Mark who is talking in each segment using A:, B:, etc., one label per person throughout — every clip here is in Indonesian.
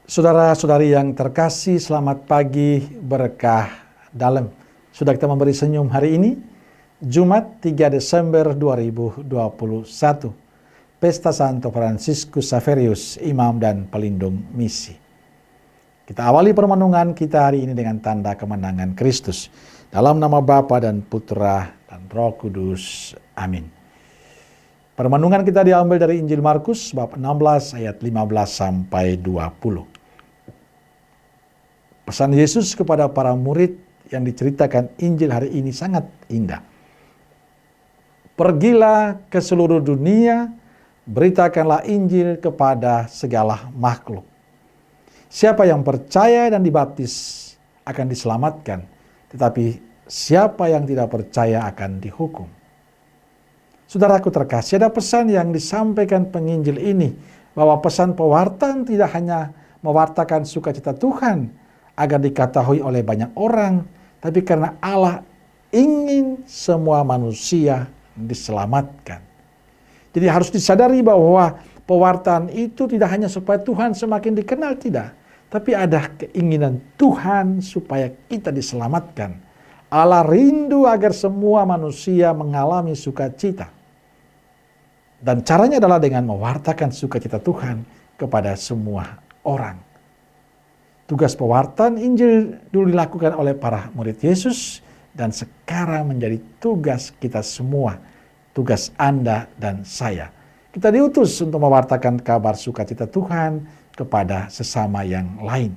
A: Saudara-saudari yang terkasih, selamat pagi, berkah dalam. Sudah kita memberi senyum hari ini, Jumat 3 Desember 2021. Pesta Santo Fransiskus Xaverius, Imam dan Pelindung Misi. Kita awali permenungan kita hari ini dengan tanda kemenangan Kristus. Dalam nama Bapa dan Putra dan Roh Kudus. Amin. Permenungan kita diambil dari Injil Markus bab 16 ayat 15 sampai 20. Pesan Yesus kepada para murid yang diceritakan Injil hari ini sangat indah. Pergilah ke seluruh dunia, beritakanlah Injil kepada segala makhluk. Siapa yang percaya dan dibaptis akan diselamatkan, tetapi siapa yang tidak percaya akan dihukum. Saudaraku terkasih, ada pesan yang disampaikan penginjil ini, bahwa pesan pewartaan tidak hanya mewartakan sukacita Tuhan agar diketahui oleh banyak orang, tapi karena Allah ingin semua manusia diselamatkan. Jadi harus disadari bahwa pewartaan itu tidak hanya supaya Tuhan semakin dikenal, tidak. Tapi ada keinginan Tuhan supaya kita diselamatkan. Allah rindu agar semua manusia mengalami sukacita. Dan caranya adalah dengan mewartakan sukacita Tuhan kepada semua orang. Tugas pewartaan Injil dulu dilakukan oleh para murid Yesus dan sekarang menjadi tugas kita semua, tugas Anda dan saya. Kita diutus untuk mewartakan kabar sukacita Tuhan kepada sesama yang lain.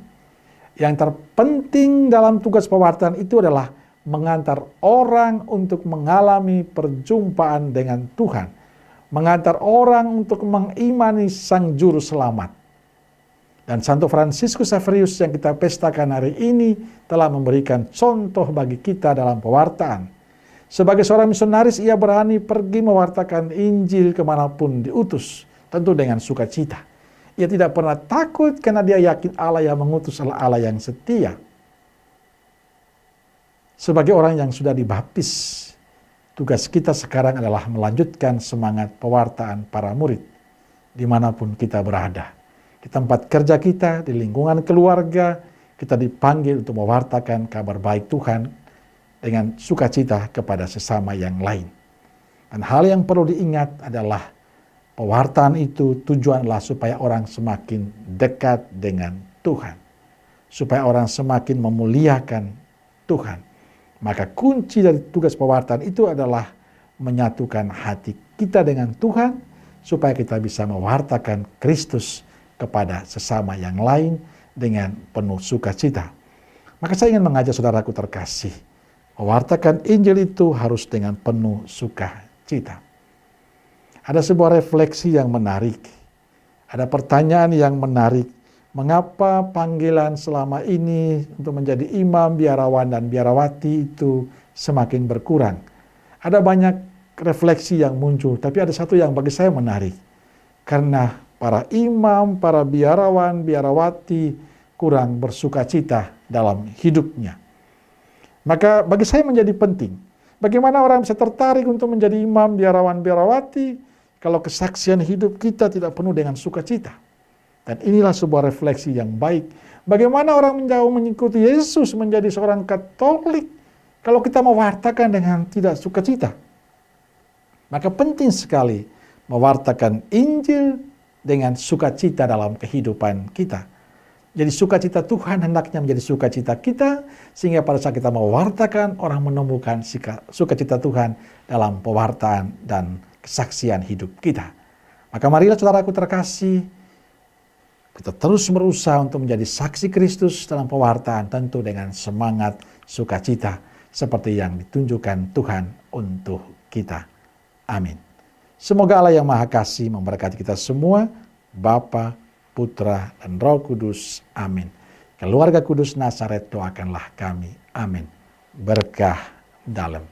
A: Yang terpenting dalam tugas pewartaan itu adalah mengantar orang untuk mengalami perjumpaan dengan Tuhan, mengantar orang untuk mengimani Sang Juru Selamat. Dan Santo Fransiskus Xaverius yang kita pestakan hari ini telah memberikan contoh bagi kita dalam pewartaan. Sebagai seorang misionaris, ia berani pergi mewartakan Injil kemanapun diutus, tentu dengan sukacita. Ia tidak pernah takut karena dia yakin Allah yang mengutus adalah Allah yang setia. Sebagai orang yang sudah dibaptis, tugas kita sekarang adalah melanjutkan semangat pewartaan para murid dimanapun kita berada. Di tempat kerja kita, di lingkungan keluarga, kita dipanggil untuk mewartakan kabar baik Tuhan dengan sukacita kepada sesama yang lain. Dan hal yang perlu diingat adalah pewartaan itu tujuanlah supaya orang semakin dekat dengan Tuhan. Supaya orang semakin memuliakan Tuhan. Maka kunci dari tugas pewartaan itu adalah menyatukan hati kita dengan Tuhan, supaya kita bisa mewartakan Kristus kepada sesama yang lain dengan penuh sukacita. Maka saya ingin mengajak saudaraku terkasih, mewartakan Injil itu harus dengan penuh sukacita. Ada sebuah refleksi yang menarik, ada pertanyaan yang menarik. Mengapa panggilan selama ini untuk menjadi imam, biarawan, dan biarawati itu semakin berkurang? Ada banyak refleksi yang muncul, tapi ada satu yang bagi saya menarik. Karena para imam, para biarawan, biarawati kurang bersukacita dalam hidupnya. Maka bagi saya menjadi penting, bagaimana orang bisa tertarik untuk menjadi imam, biarawan, biarawati, kalau kesaksian hidup kita tidak penuh dengan sukacita. Dan inilah sebuah refleksi yang baik. Bagaimana orang menjauh mengikuti Yesus menjadi seorang Katolik, kalau kita mewartakan dengan tidak sukacita. Maka penting sekali mewartakan Injil dengan sukacita dalam kehidupan kita. Jadi sukacita Tuhan hendaknya menjadi sukacita kita, sehingga pada saat kita mewartakan, orang menemukan sukacita Tuhan dalam pewartaan dan kesaksian hidup kita. Maka marilah saudaraku terkasih, kita terus berusaha untuk menjadi saksi Kristus dalam pewartaan, tentu dengan semangat sukacita seperti yang ditunjukkan Tuhan untuk kita. Amin. Semoga Allah yang Maha Kasih memberkati kita semua, Bapa, Putra, dan Roh Kudus. Amin. Keluarga Kudus Nazaret, doakanlah kami. Amin. Berkah dalam.